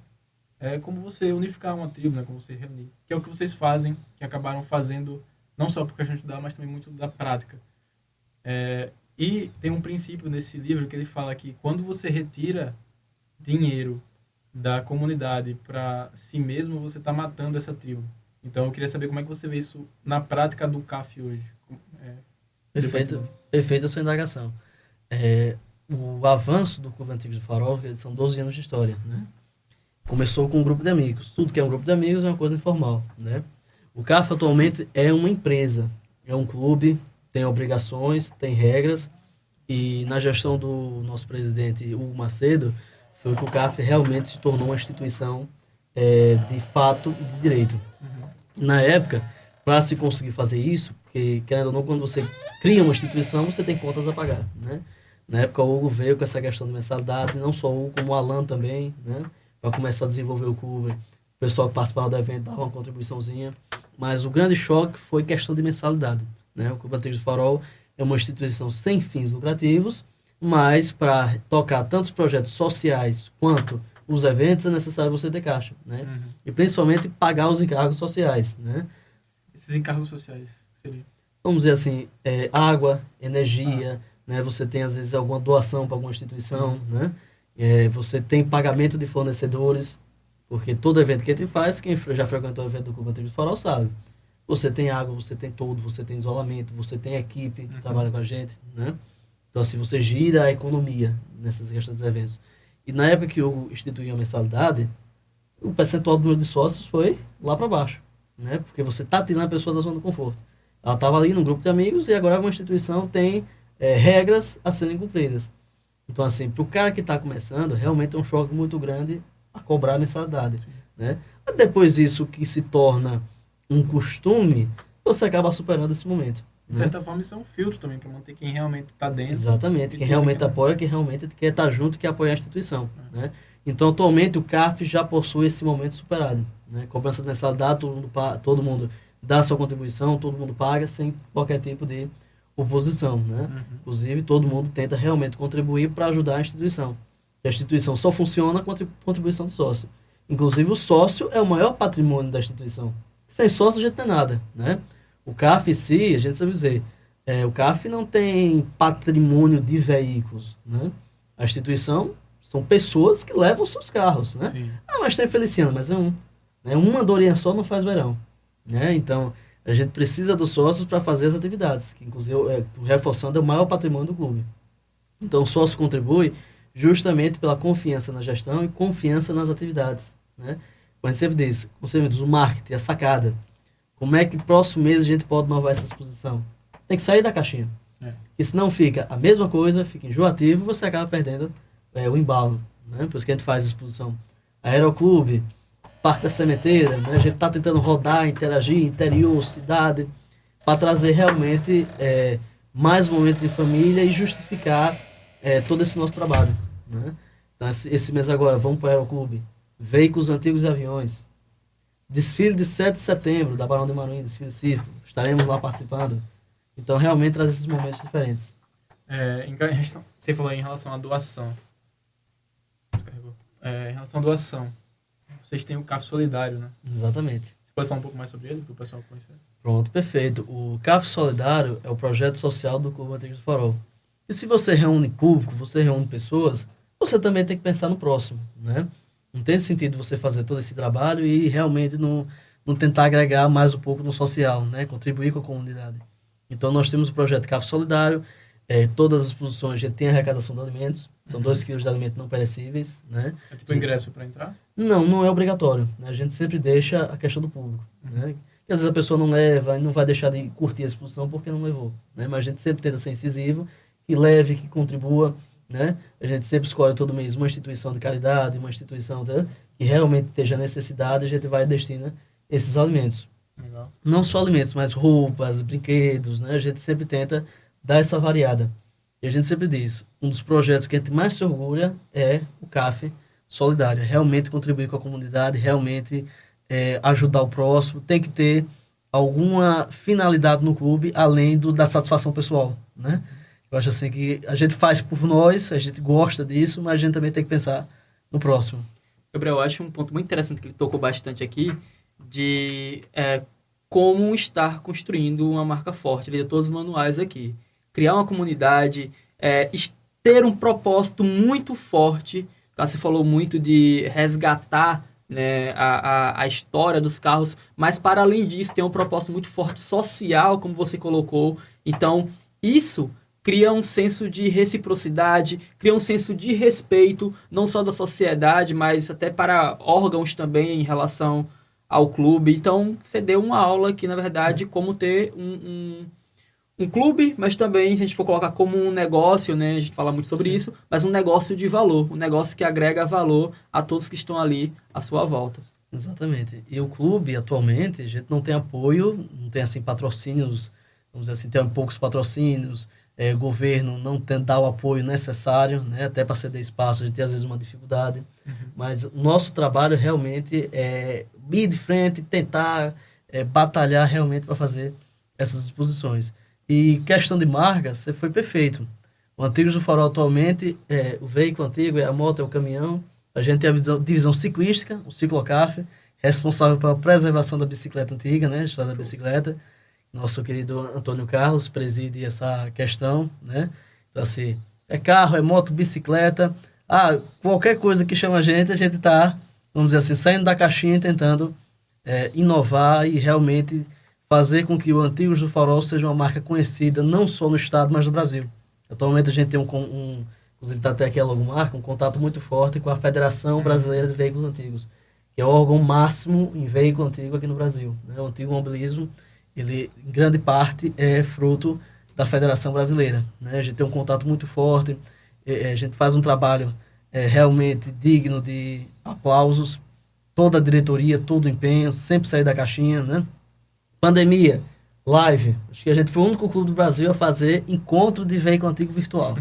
como você unificar uma tribo, né? Como você reunir. Que é o que vocês fazem, que acabaram fazendo, não só por questão de estudar, mas também muito da prática. E tem um princípio nesse livro que ele fala que quando você retira dinheiro da comunidade para si mesmo, você está matando essa tribo. Então, eu queria saber como é que você vê isso na prática do CAF hoje. Perfeita a sua indagação. O avanço do Clube Antigos do Farol, são 12 anos de história, né? Começou com um grupo de amigos. Tudo que é um grupo de amigos é uma coisa informal, né? O CAF atualmente é uma empresa, é um clube, tem obrigações, tem regras, e na gestão do nosso presidente Hugo Macedo, foi que o CAF realmente se tornou uma instituição de fato e de direito. Na época, para se conseguir fazer isso, porque, querendo ou não, quando você cria uma instituição, você tem contas a pagar, né? Na época, o Hugo veio com essa questão de mensalidade, não só o Hugo, como o Alan também, né? Para começar a desenvolver o clube. O pessoal que participava do evento dava uma contribuiçãozinha, mas o grande choque foi questão de mensalidade, né? O Clube Antigos do Farol é uma instituição sem fins lucrativos, mas para tocar tantos projetos sociais quanto os eventos é necessário você ter caixa, né? E principalmente pagar os encargos sociais, né? Esses encargos sociais seria? Vamos dizer assim, água, energia, né? Você tem às vezes alguma doação para alguma instituição, né? Você tem pagamento de fornecedores, porque todo evento que a gente faz, quem já frequentou o evento do Clube Antigo do Farol sabe. Você tem água, você tem todo, você tem isolamento, você tem equipe que trabalha com a gente, né? Então, assim, você gira a economia nessas questões dos eventos. E na época que eu instituí a mensalidade, o percentual do número de sócios foi lá para baixo, né? Porque você está tirando a pessoa da zona do conforto. Ela estava ali num grupo de amigos e agora uma instituição tem regras a serem cumpridas. Então, assim, para o cara que está começando, realmente é um choque muito grande a cobrar a mensalidade, né? Mas depois isso que se torna um costume, você acaba superando esse momento. De certa forma, isso é um filtro também, para manter quem realmente está dentro. Exatamente, quem realmente apoia, quem realmente quer estar junto, quer apoiar a instituição, né? Então, atualmente, o CAF já possui esse momento superado, né? Cobrança de mensalidade, todo mundo dá sua contribuição, todo mundo paga, sem qualquer tipo de oposição, né? Inclusive, todo mundo tenta realmente contribuir para ajudar a instituição. A instituição só funciona com a contribuição do sócio. Inclusive, o sócio é o maior patrimônio da instituição. Sem sócio, a gente não tem nada, né? O CAF em si, a gente sabe dizer, o CAF não tem patrimônio de veículos, né? A instituição são pessoas que levam seus carros, né? Sim. Mas tem Feliciano, mas é um. Né? Uma andorinha só não faz verão, né? Então, a gente precisa dos sócios para fazer as atividades, que inclusive, reforçando, é o maior patrimônio do clube. Então, o sócio contribui justamente pela confiança na gestão e confiança nas atividades, né? Como a gente sempre diz, o marketing, a sacada. Como é que próximo mês a gente pode inovar essa exposição? Tem que sair da caixinha. Porque senão fica a mesma coisa, fica enjoativo, você acaba perdendo o embalo, né? Por isso que a gente faz a exposição. Aeroclube, Parque da Sementeira, né? A gente está tentando rodar, interagir, interior, cidade, para trazer realmente mais momentos em família e justificar todo esse nosso trabalho, né? Então, esse mês agora, vamos para o Aeroclube. Veículos antigos e aviões. Desfile de 7 de setembro, da Barão de Maruim, desfile cívico. Estaremos lá participando. Então, realmente, traz esses momentos diferentes. Você falou em relação à doação. Em relação à doação, vocês têm o CAF Solidário, né? Exatamente. Você pode falar um pouco mais sobre ele, para o pessoal conhecer? Pronto, perfeito. O CAF Solidário é o projeto social do Clube Antigo do Farol. E se você reúne público, você reúne pessoas, você também tem que pensar no próximo, né? Não tem sentido você fazer todo esse trabalho e realmente não tentar agregar mais um pouco no social, né? Contribuir com a comunidade. Então, nós temos o projeto CAF Solidário. Todas as exposições, a gente tem arrecadação de alimentos. São 2 quilos de alimentos não perecíveis, né? É tipo ingresso para entrar? Não é obrigatório, né? A gente sempre deixa a questão do público, né? Que às vezes a pessoa não leva e não vai deixar de curtir a exposição porque não levou, né? Mas a gente sempre tenta ser incisivo, que leve, que contribua, né? A gente sempre escolhe todo mês uma instituição de caridade, uma instituição que realmente esteja necessidade, a gente vai destinar esses alimentos. Legal. Não só alimentos, mas roupas, brinquedos, né? A gente sempre tenta dar essa variada. E a gente sempre diz, um dos projetos que a gente mais se orgulha é o CAF Solidário. Realmente contribuir com a comunidade, realmente ajudar o próximo. Tem que ter alguma finalidade no clube, além da satisfação pessoal, né? Eu acho assim que a gente faz por nós, a gente gosta disso, mas a gente também tem que pensar no próximo. Gabriel, eu acho um ponto muito interessante que ele tocou bastante aqui, de como estar construindo uma marca forte. Ele deu todos os manuais aqui. Criar uma comunidade, ter um propósito muito forte. Você falou muito de resgatar, né, a história dos carros, mas para além disso tem um propósito muito forte social, como você colocou. Então, isso cria um senso de reciprocidade, cria um senso de respeito, não só da sociedade, mas até para órgãos também em relação ao clube. Então, você deu uma aula aqui, na verdade, como ter um clube, mas também, se a gente for colocar como um negócio, né, a gente fala muito sobre isso, mas um negócio de valor, um negócio que agrega valor a todos que estão ali à sua volta. Exatamente. E o clube, atualmente, a gente não tem apoio, não tem, assim, patrocínios, vamos dizer assim, tem poucos patrocínios, o governo não dá o apoio necessário, né, até para ceder espaço, a gente tem, às vezes, uma dificuldade. Mas o nosso trabalho realmente é ir de frente, tentar batalhar realmente para fazer essas exposições. E questão de marca, você foi perfeito. O Antigos do Farol atualmente, o veículo antigo é a moto, é o caminhão. A gente tem a divisão ciclística, o Ciclocaf, responsável pela preservação da bicicleta antiga, né? A história da bicicleta. Nosso querido Antônio Carlos preside essa questão, né? Então, assim, é carro, é moto, bicicleta. Qualquer coisa que chama a gente está, vamos dizer assim, saindo da caixinha e tentando inovar e realmente fazer com que o Antigos do Farol seja uma marca conhecida não só no estado, mas no Brasil. Atualmente a gente tem inclusive está até aqui a logomarca, um contato muito forte com a Federação Brasileira de Veículos Antigos, que é o órgão máximo em veículo antigo aqui no Brasil, né? O antigo mobilismo, ele em grande parte é fruto da Federação Brasileira, né? A gente tem um contato muito forte, a gente faz um trabalho realmente digno de aplausos, toda a diretoria, todo o empenho, sempre sair da caixinha, né? Pandemia, live. Acho que a gente foi o único clube do Brasil a fazer encontro de veículo antigo virtual.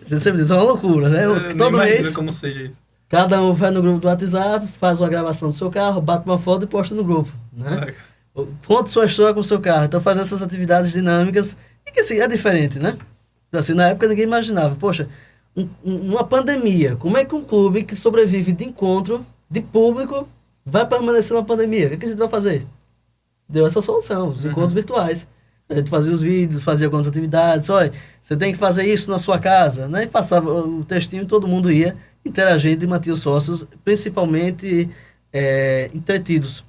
Você sempre diz, é uma loucura, né? Todo mês, como seja isso. cada um vai no grupo do WhatsApp, faz uma gravação do seu carro, bate uma foto e posta no grupo, né? Conta sua história com o seu carro. Então, fazer essas atividades dinâmicas, e que assim, é diferente, né? Então, assim, na época ninguém imaginava, poxa, uma pandemia, como é que um clube que sobrevive de encontro, de público, vai permanecer na pandemia? O que a gente vai fazer? Deu essa solução, os encontros virtuais. A gente fazia os vídeos, fazia algumas atividades, olha, você tem que fazer isso na sua casa, né? E passava o textinho, todo mundo ia interagindo e mantinha os sócios, principalmente entretidos.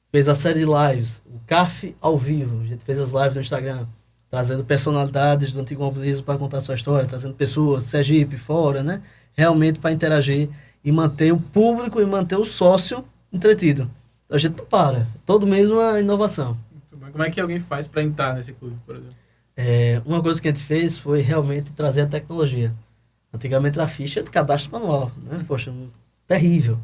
Fez a série de lives, o CAF ao vivo, a gente fez as lives no Instagram, trazendo personalidades do antigo mobilismo para contar a sua história, trazendo pessoas, Sergipe, fora, né? Realmente para interagir e manter o público e manter o sócio entretido. A gente não para. Todo mês uma inovação. Muito bem. Como é que alguém faz para entrar nesse clube, por exemplo? Uma coisa que a gente fez foi realmente trazer a tecnologia. Antigamente era ficha de cadastro manual, né? Poxa, terrível.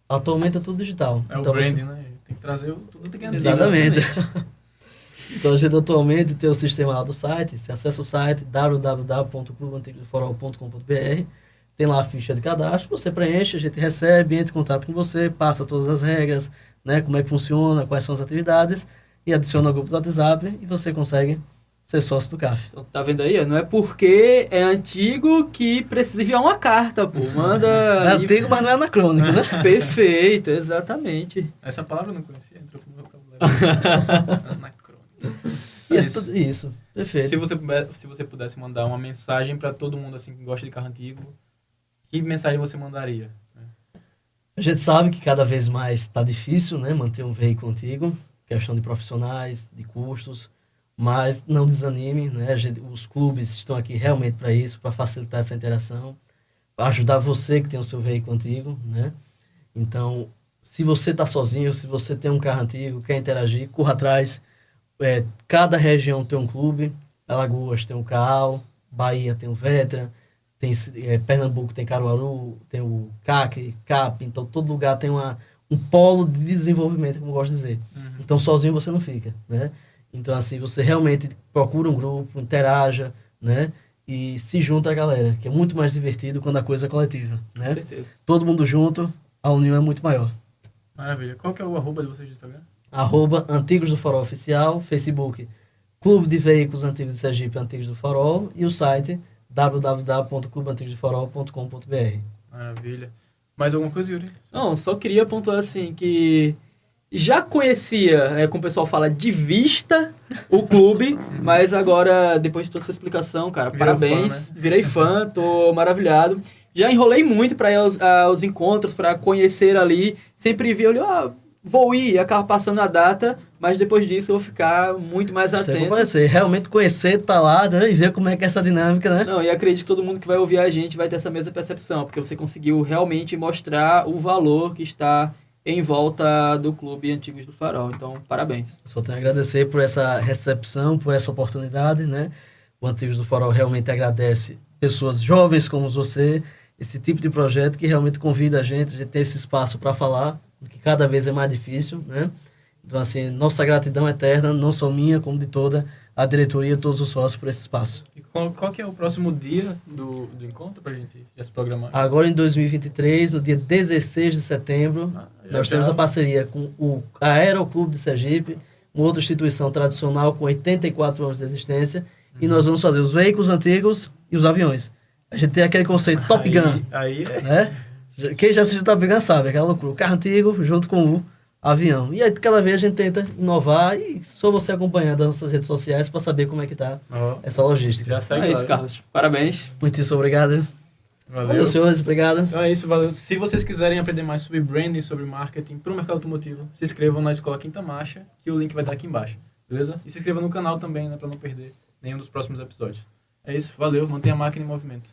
Atualmente é tudo digital. É então, o branding, né? Tem que trazer tudo tem que andar. Exatamente. Então a gente atualmente tem o sistema lá do site. Você acessa o site www.clubeantigodofarol.com.br. Tem lá a ficha de cadastro, você preenche, a gente recebe, entra em contato com você, passa todas as regras, né, como é que funciona, quais são as atividades, e adiciona o grupo do WhatsApp e você consegue ser sócio do CAF. Então, tá vendo aí? Não é porque é antigo que precisa enviar uma carta, pô. Manda... É antigo, mas não é anacrônico, né? Perfeito, exatamente. Essa palavra eu não conhecia, entrou pro meu vocabulário. Anacrônico. E é tudo isso, perfeito. Se você pudesse mandar uma mensagem para todo mundo assim que gosta de carro antigo, que mensagem você mandaria? A gente sabe que cada vez mais está difícil, né, manter um veículo antigo, questão de profissionais, de custos, mas não desanime, né? Os clubes estão aqui realmente para isso, para facilitar essa interação, para ajudar você que tem o seu veículo antigo, né? Então, se você está sozinho, se você tem um carro antigo, quer interagir, corra atrás. Cada região tem um clube. Alagoas tem o CAAL, Bahia tem o Vetra, tem Pernambuco tem Caruaru, tem o CAC, CAP, então todo lugar tem um polo de desenvolvimento, como eu gosto de dizer. Então sozinho você não fica, né? Então assim, você realmente procura um grupo, interaja, né? E se junta a galera, que é muito mais divertido quando a coisa é coletiva, né? Com certeza. Todo mundo junto, a união é muito maior. Maravilha. Qual que é o arroba de vocês no Instagram? @Antigos do Farol Oficial, Facebook Clube de Veículos Antigos de Sergipe, Antigos do Farol, e o site www.clubeantigosdofarol.com.br. Maravilha. Mais alguma coisa, Yuri? Não, só queria pontuar assim que já conhecia, como o pessoal fala, de vista o clube, mas agora, depois de toda essa explicação, cara, Virou parabéns. fã, né? Virei fã, tô maravilhado. Já enrolei muito para ir aos encontros, para conhecer ali. Sempre vi, vou ir, acaba passando a data, mas depois disso eu vou ficar muito mais Você atento. conhecer, realmente conhecer, tá lá, né, e ver como é que é essa dinâmica, né? Não, e acredito que todo mundo que vai ouvir a gente vai ter essa mesma percepção, porque você conseguiu realmente mostrar o valor que está em volta do Clube Antigos do Farol. Então, parabéns. Só tenho a agradecer por essa recepção, por essa oportunidade, né? O Antigos do Farol realmente agradece pessoas jovens como você, esse tipo de projeto que realmente convida a gente ter esse espaço para falar, que cada vez é mais difícil, né? Então, assim, nossa gratidão eterna, não só minha, como de toda a diretoria e todos os sócios por esse espaço. E qual que é o próximo dia do encontro para a gente já se programar? Agora, em 2023, no dia 16 de setembro, nós temos a parceria com o Aeroclube de Sergipe, uma outra instituição tradicional com 84 anos de existência, e nós vamos fazer os veículos antigos e os aviões. A gente tem aquele conceito Top Gun, Aí é. né? Quem já assistiu Top Gun sabe, aquela loucura. O carro antigo junto com o avião. E aí, cada vez a gente tenta inovar, e só você acompanhando as nossas redes sociais para saber como é que tá Ó, essa logística. já segue É lá, isso, viu? Carlos. Parabéns. Muitíssimo obrigado. Valeu. Valeu, senhores. Obrigado. Então é isso, valeu. Se vocês quiserem aprender mais sobre branding, sobre marketing para o mercado automotivo, se inscrevam na Escola Quinta Marcha, que o link vai estar aqui embaixo, beleza? E se inscrevam no canal também, né, para não perder nenhum dos próximos episódios. É isso, valeu, mantenha a máquina em movimento.